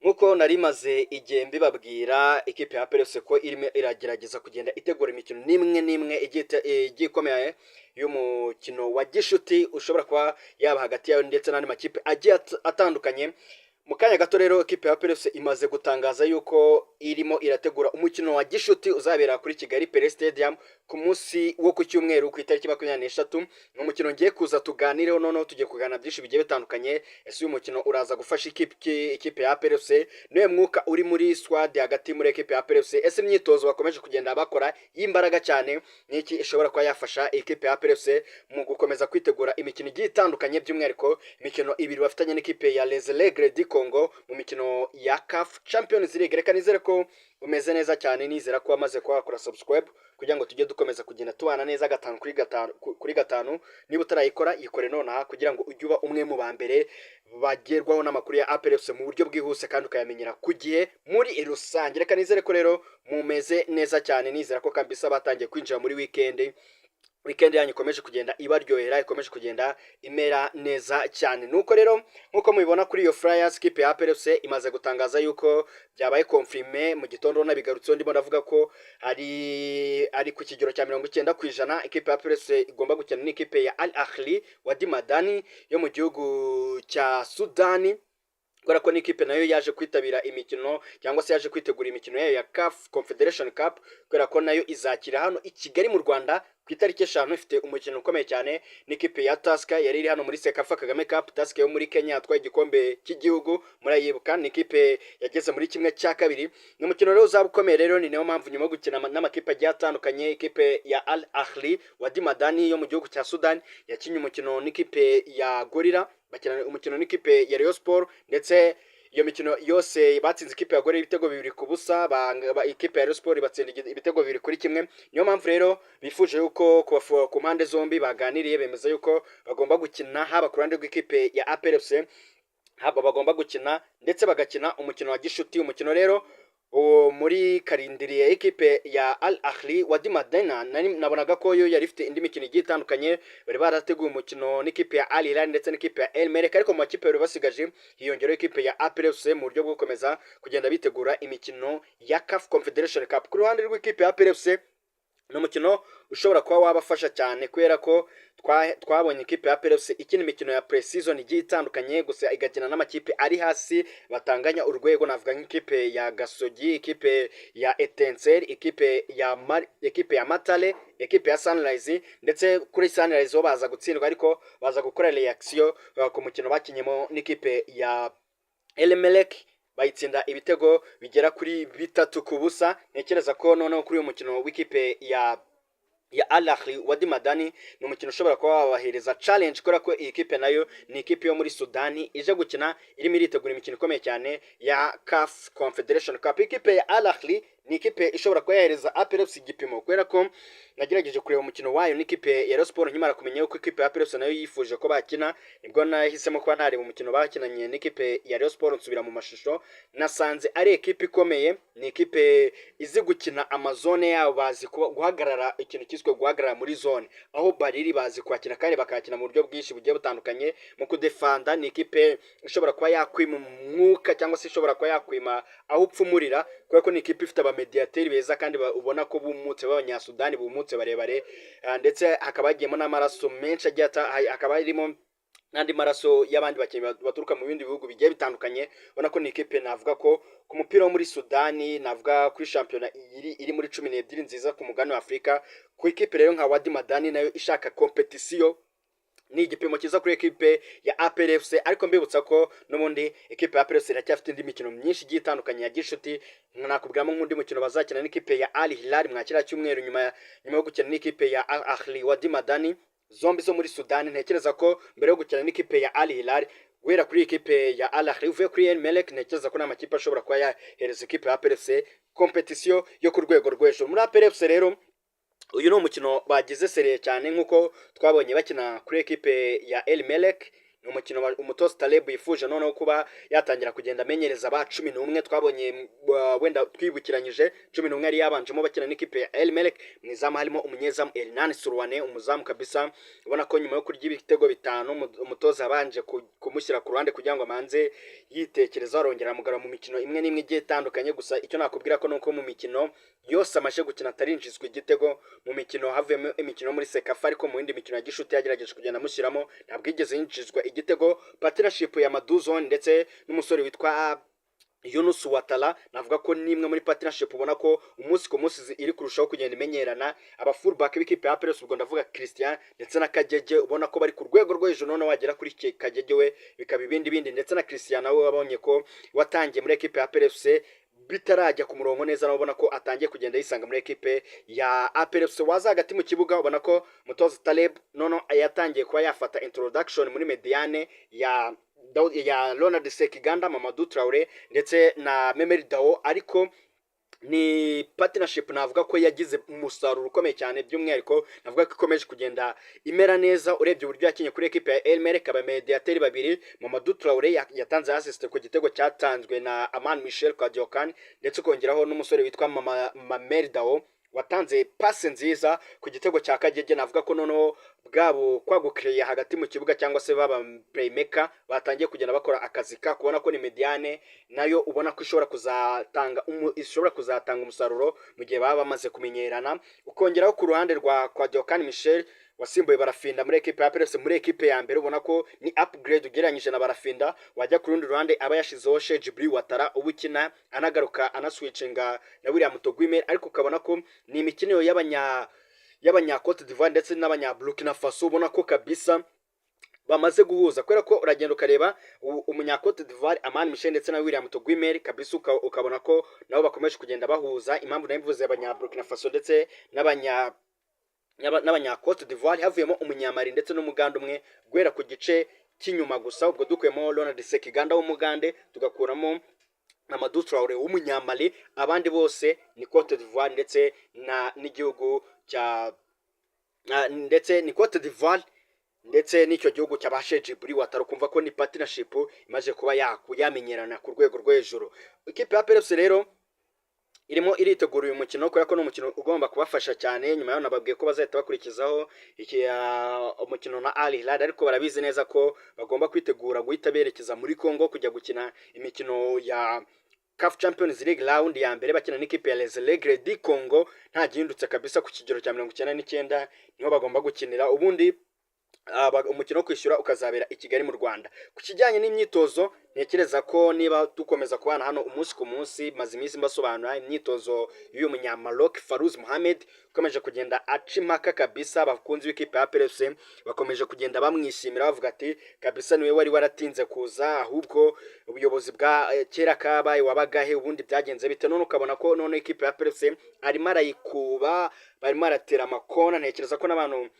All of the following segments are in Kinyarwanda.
Nk'uko nari maze igihe mbibabwira ikipe ya APR FC ko irimo iragerageza kugenda itegura imikino n'imwe igiye ikomeye y'umukino wa gishuti ushobora kuba yaba hagati yayo ndetse n'andi makipe agiye atandukanye. Mu kanya gato rero ikipe ya APR FC imaze gutangaza yuko irimo irategura umukino wa gishuti uzabera kuri Kigali Pele Stadium ku munsi wo ku cyumweru ku itariki 23. Ni umukino ngiye kuza tuganireho, noneho tugiye kuganira byinshi bigiye bitandukanye. Ese uyu mukino uraza gufasha ikipe ya APR FC? Niwe mwuka uri muri squad hagati muri ekipe ya APR FC? Ese imyitozo bakomeje kugenda bakora y'imbaraga cyane niki ishobora kuba yafasha ikipe ya APR FC mu gukomeza kwitegura imikino igiye itandukanye, by'umwihariko imikino ibiri bafitanye n'ikipe ya Les Aigles du Congo mu mikino ya CAF Champions League. Reka nizere ko umeze neza cyane, nizera ko wamaze kuhakora subscribe kugira ngo tujye dukomeza kugenda tubana neza gatanu kuri gatanu. Niba utarayikora yikore nonaha kugira ngo ujye uba umwe mu ba mbere bagerwaho n'amakuru ya APR FC mu buryo bwihuse kandi ukayamenyera ku gihe muri rusange. Reka nizere ko rero mumeze neza cyane, nizera ko kabisa batangiye kwinjira muri weekend yanyu ikomeje kugenda ibaryohera, ikomeje kugenda imera neza cyane. Nuko rero nkuko mubibona kuri iyo flyers, ikipe ya APR FC imaze gutangaza yuko byabaye confirmé mu gitondo, nabigarutseho ndimo ndavuga ko ari ku kigero cya 90%. Ikipe ya APR FC igomba gukina n'ikipe ya Al Ahly Wadi Madani yo mu gihugu cya Sudani, kubera ko n'ikipe nayo yaje kwitabira imikino cyangwa se yaje kwitegura imikino yayo ya CAF Confederation Cup, kubera ko nayo izakira hano i Kigali mu Rwanda ku itariki 5. Ifite umukino ukomeye cyane n'ikipe ya Tusker yari iri hano muri Sekafa Kagame Cup. Tusker yo muri Kenya yatwaye igikombe cy'igihugu murayibuka, n'ikipe yageze muri kimwe cya kabiri. Ni umukino rero uzaba ukomeye rero, ni nayo mpamvu nyuma yo gukina n'amakipe agiye atandukanye ikipe ya Al Ahly Wadi Madani yo mu gihugu cya Sudan yakinye umukino n'ikipe ya Gorilla, bakina umukino n'ikipe ya Rayon Sport, ndetse iyo mikino yose batsinze ikipe ya Gorilla ibitego 2-0. Ikipe ya Rayon Sport batsinda ibitego 2-1. Niyo mpamvu rero bifuje yuko ku mpande zombi baganiriye bemeza yuko bagomba gukina, haba ku ruhande rw'ikipe ya APR FC haba bagomba gukina ndetse bagakina umukino wa gishuti. Umukino rero muri karindiriye ikipe ya Al Ahly Wadi Madani nabonaga ko yo yari ifite indi mikino igiye itandukanye. Bari barateguye umukino n'ikipe ya Al Hilal ndetse n'ikipe ya El Merreikh, ariko mu makipe bari basigaje hiyongeraho ikipe ya APR FC mu buryo bwo gukomeza kugenda bitegura imikino ya CAF Confederation Cup. Ku ruhande rw'ikipe ya APR FC ni umukino ushobora kuba wabafasha cyane, kubera ko twabonye ikipe ya APR FC ikina imikino ya pre-season igiye itandukanye, gusa igakina n'amakipe ari hasi batanganya urwego. Navuga nk'ikipe ya Gasogi, ikipe ya Etincelle, ikipe ya Matale, ikipe ya Sunrise, ndetse kuri Sunrise ho baza gutsindwa ariko baza gukora reaction ku mukino bakinyemo n'ikipe ya El Merreikh bayitsinda ibitego bigera kuri 3-0. Ntekereza ko noneho kuri uyu mukino w'ikipe ya Al Ahly Wadi Madani ni umukino ushobora kuba wabahereza challenge, kubera ko iyi kipe nayo ni ikipe yo muri Sudani ije gukina irimo iritegura imikino ikomeye cyane ya CAF Confederation Cup. Ikipe ya Al Ahly ni ikipe ishobora kuba yahereza APR FC igipimo, kubera ko nagerageje kureba umukino wayo n'ikipe ya Rayon Sport nkimara kumenya yuko ikipe ya APR FC nayo yifuje ko bakina, nibwo nahisemo kuba nareba umukino bakinanye n'ikipe ya Rayon Sport. Nsubira mu mashusho nasanze ari ikipe ikomeye, ni ikipe izi gukina amazone yabo, bazi guhagarara, ikintu kiswe guhagarara muri zone aho bariri, bazi kwakina kandi bakakina mu buryo bwinshi bugiye butandukanye mu kudefanda. Ni ikipe ishobora kuba yakwima umwuka cyangwa se ishobora kuba yakwima aho upfumurira, kubera ko ni ikipe ifite abamediateri beza kandi ubona ko bumutse b'abanyasudani bumutse barebare, ndetse hakaba hagiyemo n'amaraso menshi agiye hakaba harimo n'andi maraso y'abandi bakinnyi baturuka mu bindi bihugu bigiye bitandukanye. Ubona ko ni ikipe navuga ko ku mupira wo muri Sudani, navuga kuri shampiyona iri muri 12 nziza ku mugabane wa Afurika. Ku ikipe rero nka Wadi Madani nayo ishaka competition, ni igipimo cyiza kuri ekipe ya APR FC. Ariko mbibutsa ko n'ubundi ekipe ya APR FC iracyafite indi mikino myinshi igiye itandukanye ya gishuti. Nakubwiramo nk'undi mukino bazakina n'ikipe ya Al Hilal mwakira cyumweru nyuma yo gukina n'ikipe ya Al Ahly Wadi Madani, zombi zo muri Sudani. Ntekereza ko mbere yo gukina n'ikipe ya Al Hilal wera kuri ikipe ya Al Ahly uvuye kuri El Merreikh, ntekereza ko n'amakipe ashobora kuba yahereza ikipe ya APR FC competition yo ku rwego rw'ejo. Muri APR FC rero uyu ni umukino bagize seriye cyane nk'uko twabonye bakina kuri ekipe ya El Merreikh. ni umukino umutoza Taleb yifuje noneho kuba yatangira kugenda amenyereza ba 11 twabonye wenda twibukiranyije 11 yari yabanjemo bakina n'ikipe ya El Merreikh mu izamu harimo umunyezamu Elnani Surwane umuzamu kabisa ubona ko nyuma yo kurya ibitego bitanu umutoza abanje kumushyira ku ruhande kugira ngo amanze yitekereza arongera amugara mu mikino imwe n'imwe igiye itandukanye gusa icyo nakubwira ko nuko mu mikino yose amaje gukina atarinjizwa igitego mu mikino havuyemo imikino muri Sekafa ariko mu yindi mikino ya gishuti yagerageje kugenda amushyiramo ntabwo yigeze yinjizwa igitego. Partnership ya Maduzone ndetse n'umusore witwa Yunus Watala navuga ko nimwe muri partnership ubona ko umunsi ku munsi iri kurushaho kugenda imenyerana aba fullback b'ikipe ya Peres ubwo ndavuga Christian ndetse na Kagege ubona ko bari ku rwego rwo hejuru none wagera kuri Kagege we bikaba ibindi ndetse na Christian nawe wabonye ko watangiye muri equipe ya Peres bitarajya ku murongo neza nabona ko atangiye kugenda yisanga muri equipe ya APRFC waza hagati mu kibuga ubona ko mutoza Taleb nono yatangiye kuba yafata introduction muri mediane ya Ronald Sekiganda, Mamadou Traoré ndetse na Memeri Dao ariko ni partnership navuga ko yagize umusaruro ukomeye cyane by'umwihariko navuga ko ikomeje kugenda imera neza urebye uburyo yakinye kuri equipe ya El Merreikh aba mediateur babiri Mamadou Traoré yatanze assist ku gitego cyatanzwe na Aman Michel Kadiokan ndetse kongeraho n'umusore witwa Memeri Dao watanze passe nziza ku gitego cya Kagege navuga ko noneho bwabo kwagukiriye hagati mu kibuga cyangwa se baba playmaker batangiye kugenda bakora akazi ka kubona ko ni mediane nayo ubona ko ishobora kuzatanga umusaruro mu gihe baba bamaze kumenyerana ukongeraho ku ruhande rwa Kadiokan Michel wasimbuye Barafinda muri equipe ya Peres muri equipe ya mbere ubona ko ni upgrade ugereranyije na Barafinda wajya ku rundi ruhande aba yashizeho Sheikh Jibril Watara ubukina anagaruka anaswitchinga na William Togwime ariko ukabona ko ni imikino y'abanya Cote d'Ivoire ndetse n'abanya Burkina Faso ubona ko kabisa bamaze guhuza kubera ko uragenda ukareba umunya Cote d'Ivoire Aman Michel ndetse na William Togwime kabisa ukabona ko nabo bakomeje kugenda bahuza impamvu nabivuze abanya Burkina Faso ndetse n'abanya Cote d'Ivoire havuyemo umunyamari ndetse n'umuganda umwe gwera ku gice cy'inyuma gusa ubwo dukuyemo Ronald Sekiganda w'umugande tugakuramo Mamadou Traoré w'umunyamali abandi bose ni Cote d'Ivoire ndetse n'igihugu cya ndetse ni Cote d'Ivoire ndetse n'icyo gihugu cyabashe Jibril Watara kumva ko ni partnership imaze kuba yamenyerana ku rwego rwo hejuru. Ikipe ya Peres rero irimo iritegura uyu mukino kubera ko no mukino ugomba kubafasha cyane nyuma yo nababwiye ko bazahita bakurikizaho umukino na Al Hilal ariko barabizi neza ko bagomba kwitegura guhita berekeza muri Congo kujya gukina imikino ya CAF Champions League round ya mbere bakina n'ikipe ya Les Aigles du Congo nta gihindutse kabisa ku kigero cya 99 niho bagomba gukinira ubundi umukino wo kwishyura ukazabera i Kigali mu Rwanda. Ku kijyanye n'imyitozo ntekereza ko niba dukomeza kubana hano umunsi ku munsi maze iminsi mbasobanura imyitozo y'uyu munyamaroc Farouz Mohamed ukomeje kugenda acimaka kabisa abakunzi b'ikipe ya Peres bakomeje kugenda bamwishimira bavuga ati kabisa niwe wari waratinze kuza ahubwo ubuyobozi bwa kera kabaye wabagahe ubundi byagenze bite none ukabona ko none ikipe ya Peres arimo arayikuba barimo aratera amakona ntekereza ko n'abantu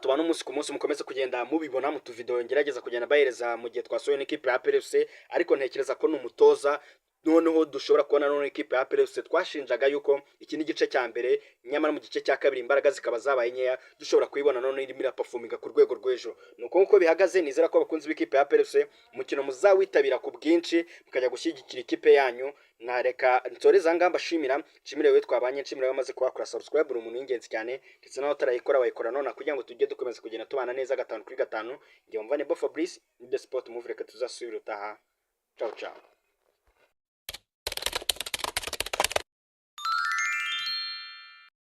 tubana umunsi ku munsi mukomeze kugenda mubibona mu tuvideo ngerageza kugenda bahereza mu gihe twasohoye n'ikipe ya Peres ariko ntekereza ko n'umutoza noneho dushobora kubona none ikipe ya Peres twashinjaga yuko iki ni gice cya mbere nyamara mu gice cya kabiri imbaraga zikaba zabaye nkeya dushobora kuyibona none irimo iraperforminga ku rwego rw'ejo nuko uko bihagaze nizera ko abakunzi b'ikipe ya Peres umukino muzawitabira ku bwinshi mukajya gushyigikira ikipe yanyu nareka nsoreza ngamba shimire we twabanye nshimire bamaze kuhakora subscribe uri umuntu w'ingenzi cyane ndetse naho utarayikora wayikora none kugira ngo tujye dukomeza kugenda tubana neza 5 kuri 5 ngiye mva ne Bo Fabrice ni The Sport Move reka tuzasubira utaha ciao ciao.